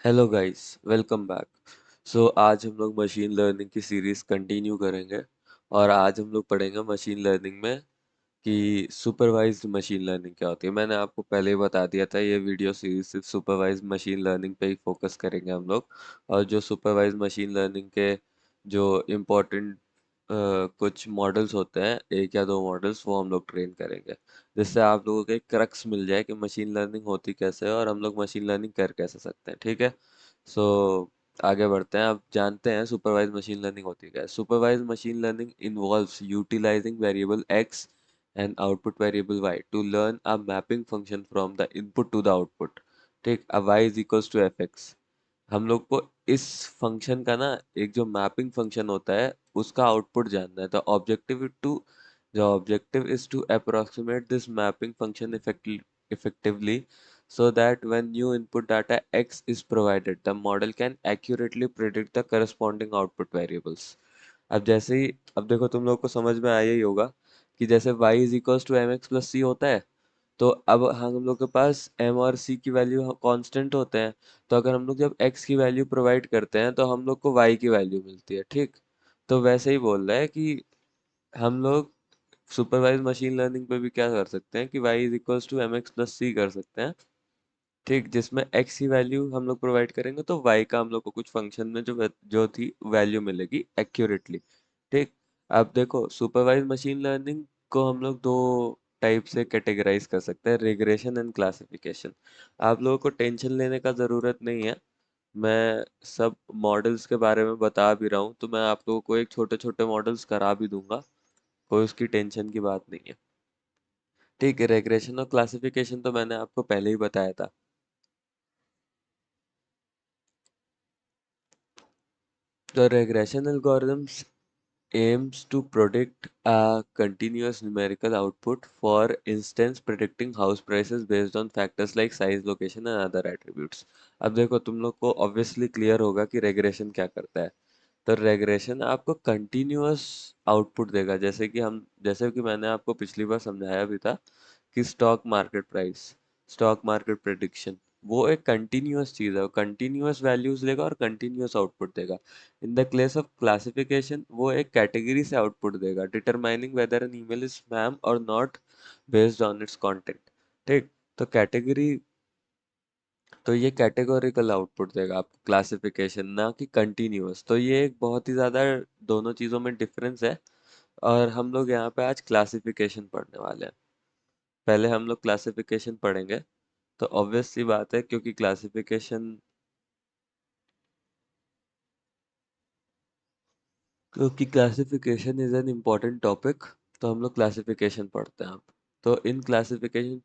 Hello guys, welcome back. आज हम लोग मशीन लर्निंग की सीरीज कंटिन्यू करेंगे और आज हम लोग पढ़ेंगे मशीन लर्निंग में कि सुपरवाइज्ड मशीन लर्निंग क्या होती है। मैंने आपको पहले ही बता दिया था, ये वीडियो सीरीज सिर्फ सुपरवाइज्ड मशीन लर्निंग पे ही फोकस करेंगे हम लोग। और जो सुपरवाइज्ड मशीन लर्निंग के जो इम्पोर्टेंट कुछ मॉडल्स होते हैं, एक या दो मॉडल्स, वो हम लोग ट्रेन करेंगे, जिससे आप लोगों को एक क्रक्स मिल जाए कि मशीन लर्निंग होती कैसे है और हम लोग मशीन लर्निंग कर कैसे सकते हैं। ठीक है। सो आगे बढ़ते हैं। अब जानते हैं सुपरवाइज मशीन लर्निंग होती क्या है। Supervise machine learning involves utilizing variable X and output variable y to learn a mapping function from the input to the output। ठीक, अब y is equals to fx। हम लोग को इस फंक्शन का ना एक जो मैपिंग फंक्शन होता है उसका आउटपुट जानना है। The objective is to approximate this mapping function effectively so that when new input data x is provided the model can accurately predict the corresponding output variables। अब जैसे ही, अब देखो तुम लोग को समझ में आया ही होगा कि जैसे y is equals to M x plus C होता है, तो अब हम लोग के पास m और c की वैल्यू कांस्टेंट होते हैं। तो अगर हम लोग जब x की वैल्यू प्रोवाइड करते हैं तो हम लोग को y की वैल्यू मिलती है। ठीक, तो वैसे ही बोल रहा है कि हम लोग सुपरवाइज मशीन लर्निंग पे भी क्या कर सकते हैं कि y is equals to M x plus c कर सकते हैं। ठीक, जिसमें x की वैल्यू हम लोग प्रोवाइड करेंगे तो y का हम लोग को कुछ फंक्शन में जो थी वैल्यू मिलेगी एक्यूरेटली। ठीक, अब देखो सुपरवाइज मशीन लर्निंग को हम लोग दो टाइप से कैटेगराइज कर सकते हैं, रिग्रेशन एंड क्लासिफिकेशन। आप लोगों को टेंशन लेने का ज़रूरत नहीं है, मैं सब मॉडल्स के बारे में बता भी रहा हूँ, तो मैं आप लोगों को एक छोटे छोटे मॉडल्स करा भी दूंगा, कोई उसकी टेंशन की बात नहीं है। ठीक है, रेग्रेशन और क्लासिफिकेशन तो मैंने आपको पहले ही बताया था। The regression algorithms aims to predict a continuous numerical output, for instance predicting house prices based on factors like size, location and other attributes। अब देखो तुम लोग को ऑब्वियसली क्लियर होगा कि रेग्रेशन क्या करता है। तो रेग्रेशन आपको कंटिन्यूअस आउटपुट देगा, जैसे कि मैंने आपको पिछली बार समझाया भी था कि stock market price, stock market prediction, वो एक कंटिन्यूअस चीज है, वो कंटिन्यूअस वैल्यूज लेगा और कंटिन्यूअस आउटपुट देगा। In the case of classification वो एक कैटेगरी से आउटपुट देगा, determining whether an email is spam और not based on its content. ठीक, तो कैटेगरी, तो ये कैटेगोरिकल आउटपुट देगा आपको क्लासिफिकेशन, ना कि कंटिन्यूअस। तो ये एक बहुत ही ज़्यादा दोनों चीज़ों में डिफरेंस है। और हम लोग यहाँ पे आज क्लासिफिकेशन पढ़ने वाले हैं। पहले हम लोग क्लासिफिकेशन पढ़ेंगे। तो ऑब्वियस सी बात है, क्योंकि classification is an important topic, तो हम लोग क्लासिफिकेशन पढ़ते हैं अब। तो in classification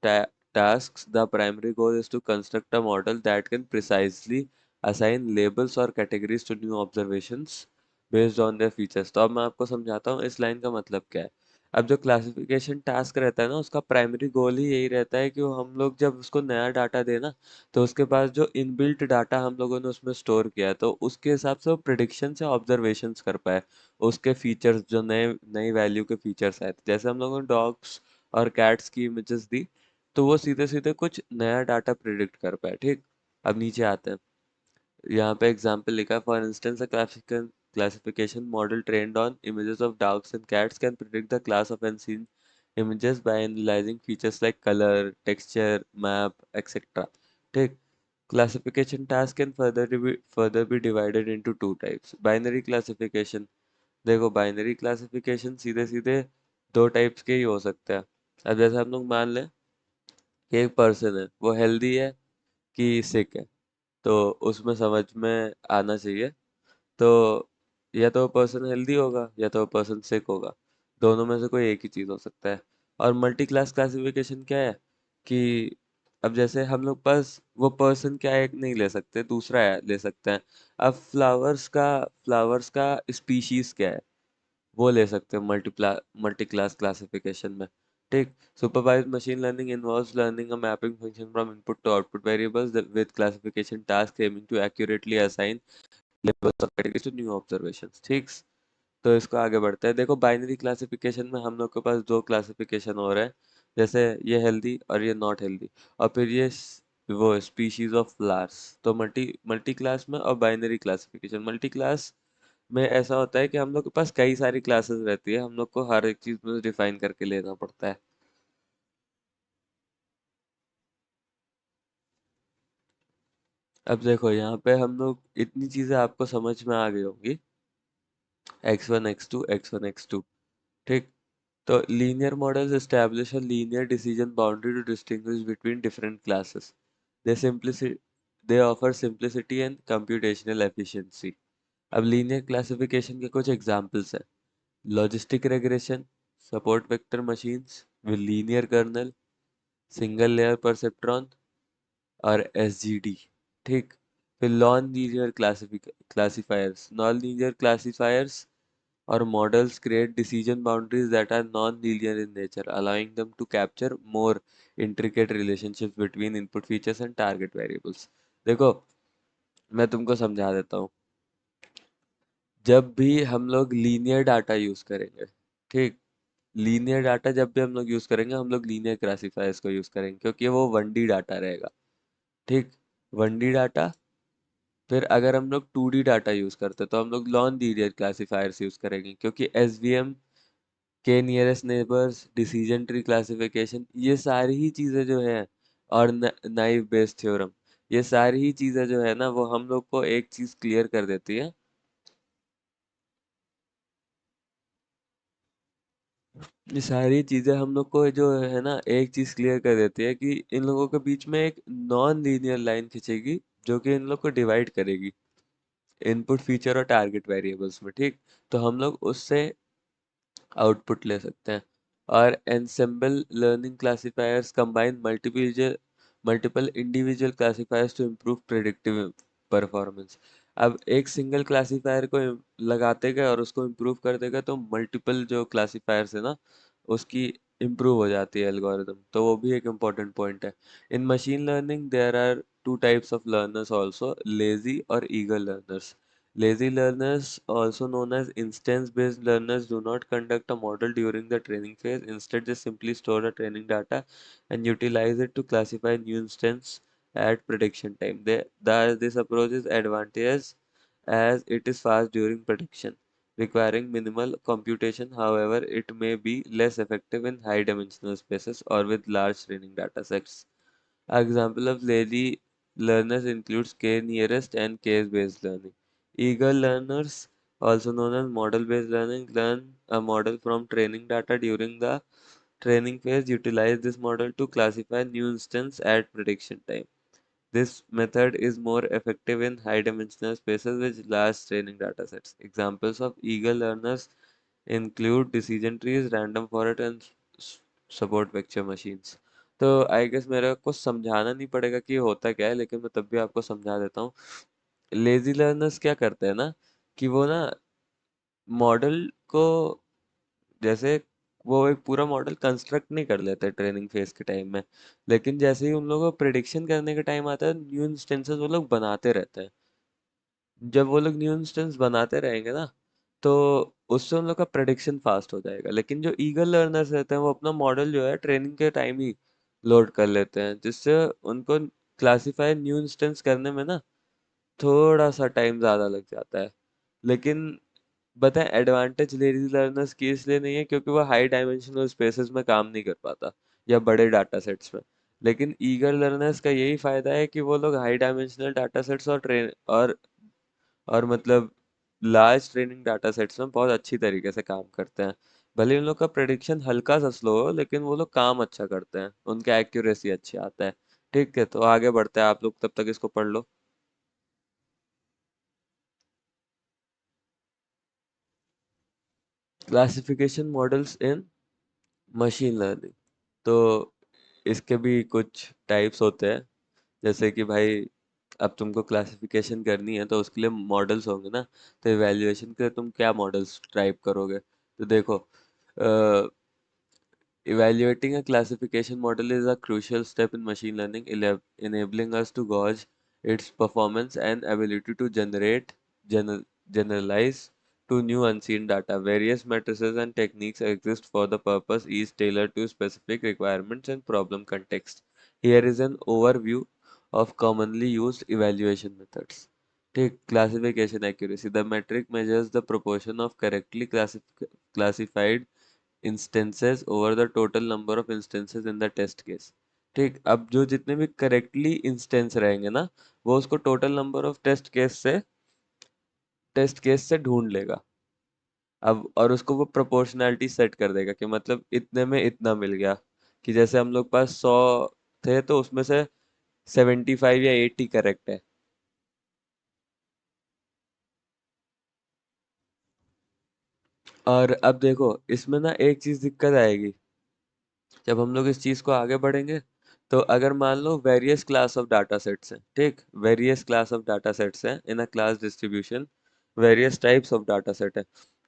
tasks the primary goal is to construct a model that can precisely assign labels or categories to new observations based on their features। तो अब मैं आपको समझाता हूँ इस लाइन का मतलब क्या है। अब जो क्लासिफिकेशन टास्क रहता है ना, उसका प्राइमरी गोल ही यही रहता है कि वो हम लोग जब उसको नया डाटा देना, तो उसके पास जो इनबिल्ट डाटा हम लोगों ने उसमें स्टोर किया है, तो उसके हिसाब से वो प्रिडिक्शन से ऑब्जर्वेशंस कर पाए। उसके फीचर्स जो नए नई वैल्यू के फीचर्स आए थे, जैसे हम लोगों ने डॉग्स और कैट्स की इमेजेस दी, तो वो सीधे सीधे कुछ नया डाटा प्रिडिक्ट कर पाए। ठीक, अब नीचे आते हैं। यहाँ पे एग्जाम्पल लिखा है, for instance a classification model trained on images of dogs and cats can predict the class of unseen images by analyzing features like color, texture, map, etc। ठीक, classification task can further be divided into two types। Binary classification, देखो binary classification सीधे सीधे दो types के ही हो सकते हैं। अब जैसे हम लोग मान लें कि एक पर्सन है, वो हेल्दी है कि सिक है, तो उसमें समझ में आना चाहिए। तो या तो पर्सन हेल्दी होगा या तो पर्सन सिक होगा, दोनों में से कोई एक ही चीज हो सकता है। और मल्टी क्लास क्लासिफिकेशन क्या है कि अब जैसे हम लोग पास वो पर्सन क्या है एक नहीं ले सकते, दूसरा है ले सकते हैं। अब फ्लावर्स का स्पीशीज क्या है वो ले सकते हैं मल्टी क्लास क्लासिफिकेशन में। ठीक, supervised machine learning involves learning a mapping function from input to output variables with classification task aiming to accurately assign labels of categories to new observations. ठीक, तो इसको आगे बढ़ते हैं। देखो बाइनरी क्लासिफिकेशन में हम लोग के पास दो क्लासिफिकेशन हो रहे हैं, जैसे ये हेल्दी और ये नॉट हेल्दी। और फिर ये वो स्पीशीज ऑफ फ्लावर्स। तो मल्टी मल्टी क्लास में और बाइनरी क्लासिफिकेशन। मल्टी क्लास में ऐसा होता है कि हम लोग के पास कई सारी क्लासेस रहती है, हम लोग को हर एक चीज में डिफाइन करके लेना पड़ता है। अब देखो यहाँ पे हम लोग इतनी चीजें आपको समझ में आ गई होंगी। x1 x2 x1 x2, ठीक। तो linear models establish a linear decision boundary to distinguish between different classes. They simplicity they offer simplicity and computational efficiency. अब लीनियर क्लासिफिकेशन के कुछ एग्जांपल्स हैं। Logistic regression, support vector machines with linear kernel, single layer perceptron और SGD, ठीक। फिर non linear classifiers, non linear classifiers or models create decision boundaries that are non-linear in nature, allowing them to capture more intricate relationships between input features and target variables। देखो, मैं तुमको समझा देता हूँ। जब भी हम लोग लीनियर डाटा यूज करेंगे, ठीक, लीनियर डाटा जब भी हम लोग यूज करेंगे, हम लोग लीनियर क्लासिफायर्स को यूज करेंगे क्योंकि वो 1D डाटा रहेगा, ठीक। 1D data. फिर अगर हम लोग 2D डाटा यूज करते हैं तो हम लोग नॉन लीनियर क्लासिफायर्स यूज करेंगे क्योंकि एसवीएम के nearest neighbours, decision tree classification, ये सारी ही चीजें जो है, और नाइव बेस्ड थ्योरम, ये सारी ही चीजें जो है ना, वो हम लोग को एक चीज क्लियर कर देती है। ये सारी चीजें हम लोग को जो है ना, एक चीज क्लियर कर देती है कि इन लोगों के बीच में एक नॉन लीनियर लाइन खींचेगी जो कि इन लोग को डिवाइड करेगी इनपुट फीचर और टारगेट वेरिएबल्स में, ठीक। तो हम लोग उससे आउटपुट ले सकते हैं। और ensemble learning classifiers combine multiple individual classifiers to improve predictive performance। अब एक सिंगल क्लासिफायर को लगाते गए और उसको इम्प्रूव करते गए तो मल्टीपल जो क्लासिफायर्स है ना, उसकी इम्प्रूव हो जाती है एल्गोरिदम। तो वो भी एक इम्पोर्टेंट पॉइंट है। In machine learning there are two types of learners also, lazy और eager learners. Lazy learners, also known as instance-based learners, do not conduct a model during the training phase. Instead, they simply store the training data and utilize it to classify new instance at prediction time. This approach is advantageous as it is fast during prediction, requiring minimal computation. However, it may be less effective in high-dimensional spaces or with large training data sets. Example of lazy learners includes k-nearest and case-based learning. Eager learners, also known as model-based learning, learn a model from training data during the training phase. Utilize this model to classify new instance at prediction time. This method is more effective in high-dimensional spaces with large training data sets. Examples of eager learners include decision trees, random forest and support vector machines। तो I guess मेरे को समझाना नहीं पड़ेगा कि ये होता क्या है, लेकिन मैं तब भी आपको समझा देता हूँ। लेजी लर्नर्स क्या करते हैं ना, कि वो ना मॉडल को, जैसे वो एक पूरा मॉडल कंस्ट्रक्ट नहीं कर लेते ट्रेनिंग फेज के टाइम में, लेकिन जैसे ही उन लोगों को प्रिडिक्शन करने का टाइम आता है, न्यू इंस्टेंसेस वो लोग बनाते रहते हैं। जब वो लोग न्यू इंस्टेंस बनाते रहेंगे ना, तो उससे उन लोग का प्रेडिक्शन फास्ट हो जाएगा। लेकिन जो ईगल लर्नर्स रहते हैं वो अपना मॉडल जो है ट्रेनिंग के टाइम ही लोड कर लेते हैं, जिससे उनको क्लासिफाई न्यू इंस्टेंस करने में ना थोड़ा सा टाइम ज़्यादा लग जाता है। लेकिन बताएं, एडवांटेज लेजी लर्नर्स की इसलिए नहीं है क्योंकि वो हाई डायमेंशनल स्पेसेस में काम नहीं कर पाता या बड़े डाटा सेट्स में। लेकिन ईगर लर्नर्स का यही फायदा है कि वो लोग हाई डायमेंशनल डाटा सेट्स और मतलब लार्ज ट्रेनिंग डाटा सेट्स में बहुत अच्छी तरीके से काम करते हैं। भले उन लोग का प्रेडिक्शन हल्का सा स्लो हो, लेकिन वो लोग काम अच्छा करते हैं, उनका एक्यूरेसी अच्छी आता है। ठीक है, तो आगे बढ़ते हैं, आप लोग तब तक इसको पढ़ लो। Classification models in machine learning. तो इसके भी कुछ टाइप्स होते हैं। जैसे कि भाई, अब तुमको क्लासिफिकेशन करनी है तो उसके लिए मॉडल्स होंगे ना। तो इवैल्यूएशन के लिए तुम क्या मॉडल्स टाइप करोगे? तो देखो, evaluating a classification model is a crucial step in machine learning, enabling us to gauge its performance and ability to gener- generalize to new unseen data. Various matrices and techniques exist for the purpose, each tailored to specific requirements and problem context. Here is an overview of commonly used evaluation methods. Take classification accuracy. The metric measures the proportion of correctly classified instances over the total number of instances in the test case. ठीक, अब जो जितने भी correctly instance रहेंगे ना, वो उसको total number of test case से ढूंढ लेगा. अब और उसको वो प्रोपोर्शनैलिटी सेट कर देगा कि मतलब इतने में इतना मिल गया, कि जैसे हम लोग पास 100 थे तो उसमें से 75 या 80 करेक्ट है. और अब देखो इसमें ना एक चीज दिक्कत आएगी जब हम लोग इस चीज को आगे बढ़ेंगे. तो अगर मान लो various class of data sets हैं, ठीक, various class of data sets हैं in a class distribution, various types of data set है,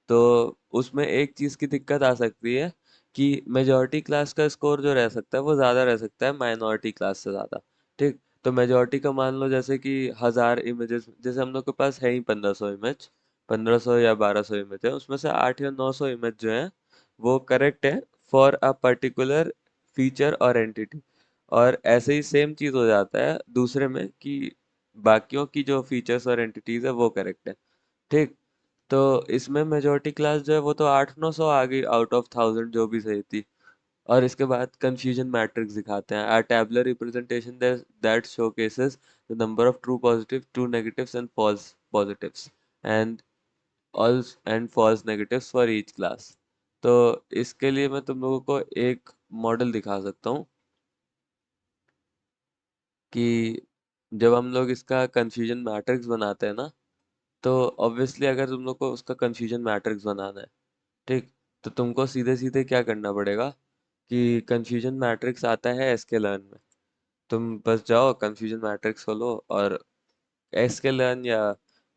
तो उसमें एक चीज की दिक्कत आ सकती है कि मेजॉरिटी क्लास का स्कोर जो रह सकता है वो ज्यादा रह सकता है माइनॉरिटी क्लास से ज्यादा. ठीक, तो मेजॉरिटी का मान लो जैसे कि 1000 इमेजेस, जैसे हम लोग के पास है ही 1500 इमेज, 1500 या 1200 इमेज है, उसमें से 8 या 900 इमेज जो है वो करेक्ट है फॉर अ पर्टिकुलर फीचर और एंटिटी. और ऐसे ही सेम चीज हो जाता है दूसरे में कि बाकियों की जो फीचर्स और एंटिटीज है वो करेक्ट है. ठीक, तो इसमें मेजोरिटी क्लास जो है वो तो 800-900 आ गई आउट ऑफ 1000 जो भी सही थी. और इसके बाद कंफ्यूजन मैट्रिक्स दिखाते हैं, a tabular representation that showcases the number of true positive, true negatives and false positives and all and false negatives for each class. तो इसके लिए मैं तुम लोगों को एक मॉडल दिखा सकता हूँ कि जब हम लोग इसका कंफ्यूजन मैट्रिक्स बनाते हैं ना, तो ऑब्वियसली अगर तुम लोग को उसका कंफ्यूजन मैट्रिक्स बनाना है, ठीक, तो तुमको सीधे सीधे क्या करना पड़ेगा कि कंफ्यूजन मैट्रिक्स आता है sklearn में. तुम बस जाओ कंफ्यूजन मैट्रिक्स खोलो और sklearn या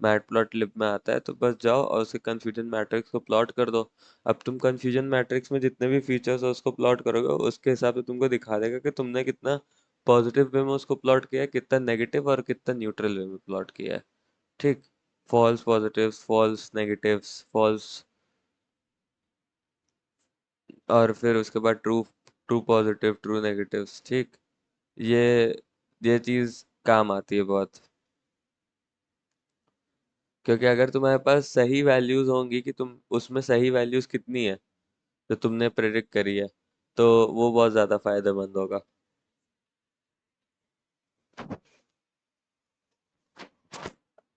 मैटप्लॉटलिब में आता है, तो बस जाओ और उसके कंफ्यूजन मैट्रिक्स को प्लॉट कर दो. अब तुम कंफ्यूजन मैट्रिक्स में जितने भी फीचर्स है उसको प्लॉट करोगे, उसके हिसाब से तुमको दिखा देगा कि तुमने कितना पॉजिटिव वे में उसको प्लॉट किया है, कितना नेगेटिव और कितना न्यूट्रल वे में प्लॉट किया है. ठीक, false positives, false negatives, false, और फिर उसके बाद true, true positive, true negatives. ठीक, ये ये चीज काम आती है बहुत, क्योंकि अगर तुम्हारे पास सही वैल्यूज होंगी कि तुम उसमें सही वैल्यूज कितनी है जो तुमने प्रेडिक्ट करी है, तो वो बहुत ज्यादा फायदेमंद होगा.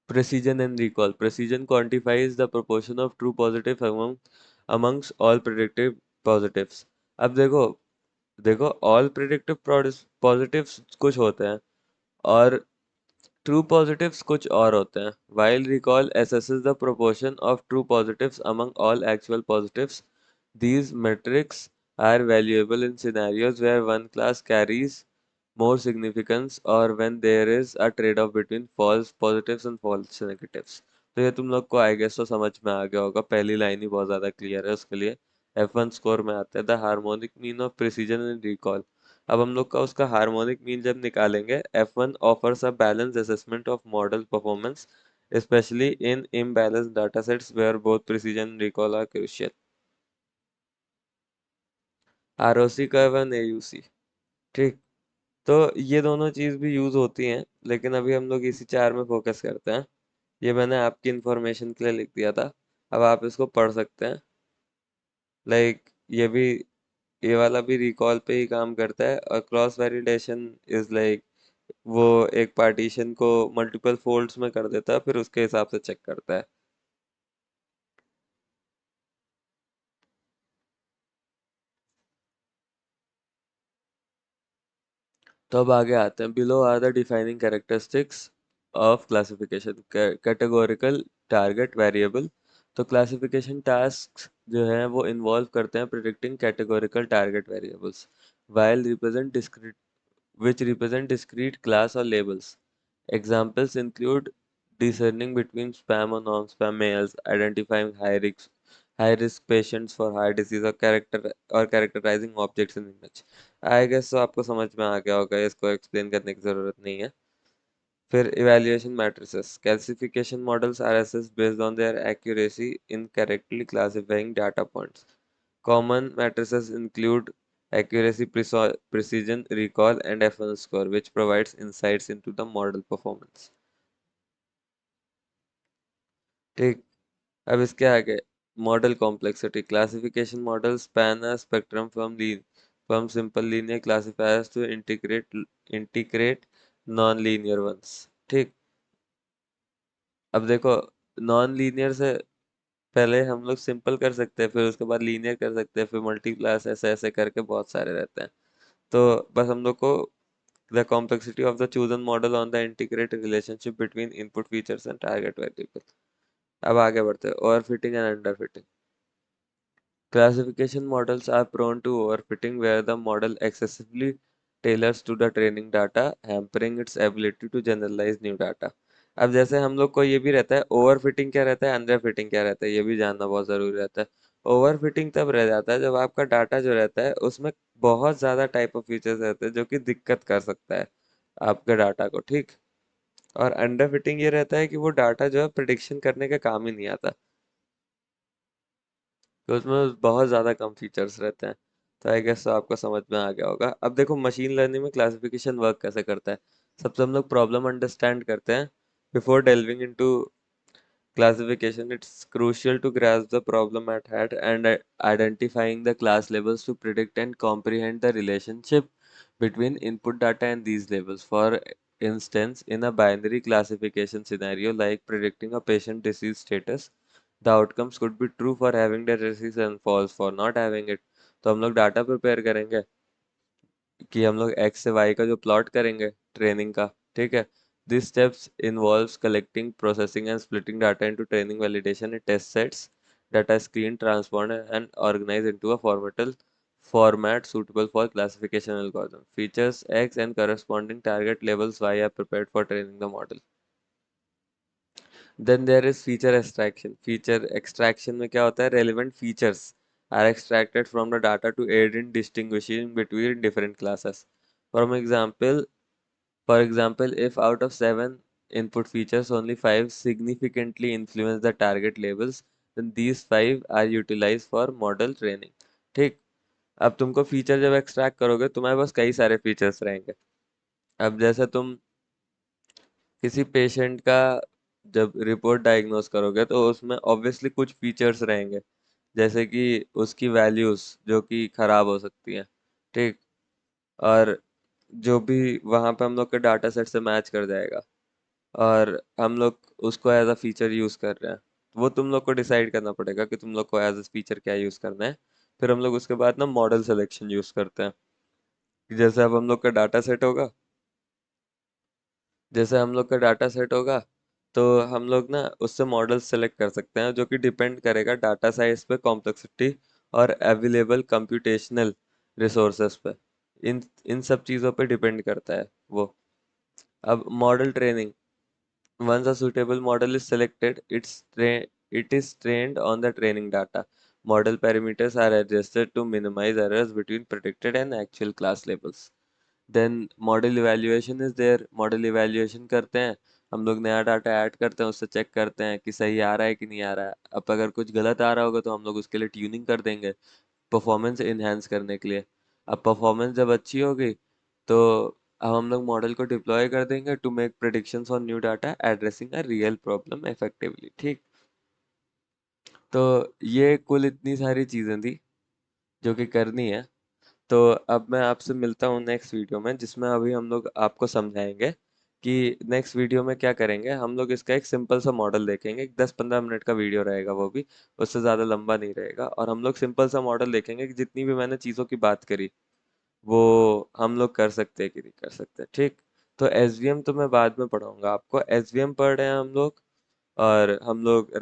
Precision and recall. Precision quantifies the proportion of true positive amongst all predictive positives. अब देखो, ऑल प्रिडिक्टिव पॉजिटिव्स कुछ होते हैं और ट्रू पॉजिटिव्स कुछ और होते हैं. While recall assesses the proportion of true positives among all actual positives, these metrics are valuable in scenarios where one class carries more significance or when there is a trade-off between false positives and false negatives. तो ये तुम लोग को आई guess तो समझ में आ गया होगा, पहली लाइन ही बहुत ज़्यादा क्लियर है उसके लिए. F1 स्कोर में आता है the harmonic mean of precision and recall. अब हम लोग का उसका हार्मोनिक मीन जब निकालेंगे, F1 offers a balanced assessment of model performance, especially in imbalanced datasets where both precision and recall are crucial. ROC curve and AUC. ठीक, तो ये दोनों चीज भी यूज होती हैं, लेकिन अभी हम लोग इसी चार में फोकस करते हैं. ये मैंने आपकी इंफॉर्मेशन के लिए लिख दिया था, अब आप इसको पढ़ सकते हैं. लाइक ये भी, ये वाला भी रिकॉल पे ही काम करता है, और क्रॉस वैलिडेशन इज लाइक वो एक पार्टीशन को मल्टीपल फोल्ड्स में कर देता है, फिर उसके हिसाब से चेक करता है. तो अब आगे आते हैं. Below are the defining characteristics of classification. Categorical target variable. तो क्लासिफिकेशन टास्क जो है वो इन्वॉल्व करते हैं predicting categorical target variables while represent discrete which represent discrete class or labels. Examples include discerning between spam or non-spam mails, identifying high risk patients for heart disease, or characterizing objects in image. I guess तो आपको समझ में आ गया होगा, इसको explain करने की जरूरत नहीं है. फिर evaluation matrices. Classification models are assessed based on their accuracy in correctly classifying data points. Common matrices include accuracy, precision, recall, and F1 score, which provides insights into the model performance. ठीक, अब इसके आगे model complexity classification model span a spectrum from simple linear classifiers to integrate non linear ones. ठीक, अब देखो non linear से पहले हम लोग सिंपल कर सकते हैं, फिर उसके बाद लीनियर कर सकते हैं, फिर मल्टी क्लास, ऐसे ऐसे करके बहुत सारे रहते हैं। तो बस हम लोग को the complexity of the chosen model on the integrate relationship between input features and target variable. अब आगे बढ़ते हैं, over fitting and under fitting. Classification models are prone to overfitting where the model excessively tailors to the training data, hampering its ability to generalize new data. अब जैसे हम लोग को ये भी रहता है, ओवर फिटिंग क्या रहता है, अंडर फिटिंग क्या रहता है, ये भी जानना बहुत जरूरी रहता है। ओवर फिटिंग तब रह जाता है जब आपका डाटा जो रहता है उसमें बहुत ज्यादा टाइप ऑफ फीचर्स रहते हैं जो कि दिक्कत कर सकता है आपके डाटा को। ठीक, और अंडर फिटिंग ये रहता है कि वो डाटा जो है प्रिडिक्शन करने का काम ही नहीं आता, तो उसमें बहुत ज़्यादा कम फीचर्स रहते हैं। तो आई गेस आपको समझ में आ गया होगा। अब देखो मशीन लर्निंग में क्लासिफिकेशन वर्क कैसे करता है। सबसे हम लोग प्रॉब्लम अंडरस्टैंड करते हैं before delving into classification. It's crucial to grasp the problem at hand and identifying the class labels to predict and comprehend the relationship between input data and these labels. For instance, in a binary classification scenario like predicting a patient disease status, the outcomes could be true for having the disease and false for not having it. तो हम लोग data prepare करेंगे कि हम लोग x से Y का जो प्लॉट करेंगे ट्रेनिंग का। ठीक है, this steps involves collecting, processing and splitting data into training, validation and test sets. Data screened, transformed and organized into a format suitable for classification algorithm. Features X and corresponding target labels Y are prepared for training the model. Then there is feature extraction. Feature extraction में क्या होता है, relevant features are extracted from the data to aid in distinguishing between different classes. For example, if out of 7 input features, only 5 significantly influence the target labels, then these 5 are utilized for model training. ठीक, अब तुमको feature जब extract करोगे तुम्हारे पास कई सारे features रहेंगे। अब जैसे तुम किसी पेशेंट का जब रिपोर्ट डायग्नोस करोगे तो उसमें ऑब्वियसली कुछ फीचर्स रहेंगे, जैसे कि उसकी वैल्यूज जो कि खराब हो सकती हैं। ठीक, और जो भी वहाँ पे हम लोग के डाटा सेट से मैच कर जाएगा और हम लोग उसको एज अ फीचर यूज कर रहे हैं, वो तुम लोग को डिसाइड करना पड़ेगा कि तुम लोग को एज अ फीचर क्या यूज करना है। फिर हम लोग उसके बाद ना मॉडल सिलेक्शन यूज करते हैं। जैसे अब हम लोग का डाटा सेट होगा जैसे हम लोग का डाटा सेट होगा तो हम लोग ना उससे मॉडल सेलेक्ट कर सकते हैं जो कि डिपेंड करेगा डाटा साइज पे, कॉम्प्लेक्सिटी और अवेलेबल कंप्यूटेशनल रिसोर्सेस पे। इन इन सब चीज़ों पे डिपेंड करता है वो। अब model training, once a suitable model is selected, it is trained on the training data. Model parameters are adjusted to minimize errors between predicted and actual class labels. Then model evaluation is there, model evaluation करते हैं, हम लोग नया data add करते हैं, उससे check करते हैं कि सही आ रहा है कि नहीं आ रहा है। अब अगर कुछ गलत आ रहा होगा तो हम लोग उसके लिए ट्यूनिंग कर देंगे परफॉर्मेंस इन्हेंस करने के लिए। अब परफॉर्मेंस जब अच्छी होगी तो अब हम लोग मॉडल को डिप्लॉय कर देंगे to make predictions on new data addressing a real problem effectively. ठीक, तो ये कुल इतनी सारी चीज़ें थी जो कि करनी है। तो अब मैं आपसे मिलता हूँ नेक्स्ट वीडियो में, जिसमें अभी हम लोग आपको समझाएंगे कि नेक्स्ट वीडियो में क्या करेंगे। हम लोग इसका एक सिंपल सा मॉडल देखेंगे, 10-15 मिनट का वीडियो रहेगा, वो भी उससे ज़्यादा लंबा नहीं रहेगा। और हम लोग सिंपल सा मॉडल देखेंगे कि जितनी भी मैंने चीज़ों की बात करी वो हम लोग कर सकते हैं कि नहीं कर सकते। ठीक, तो एसवीएम तो मैं बाद में पढ़ाऊंगा आपको। एसवीएम पढ़ रहे हैं हम लोग, और हम लोग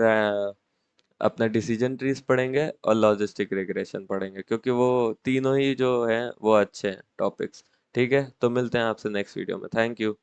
अपना डिसीजन ट्रीज पढ़ेंगे और लॉजिस्टिक रिग्रेशन पढ़ेंगे, क्योंकि वो तीनों ही जो हैं वो अच्छे हैं टॉपिक्स। ठीक है, तो मिलते हैं आपसे नेक्स्ट वीडियो में। Thank you.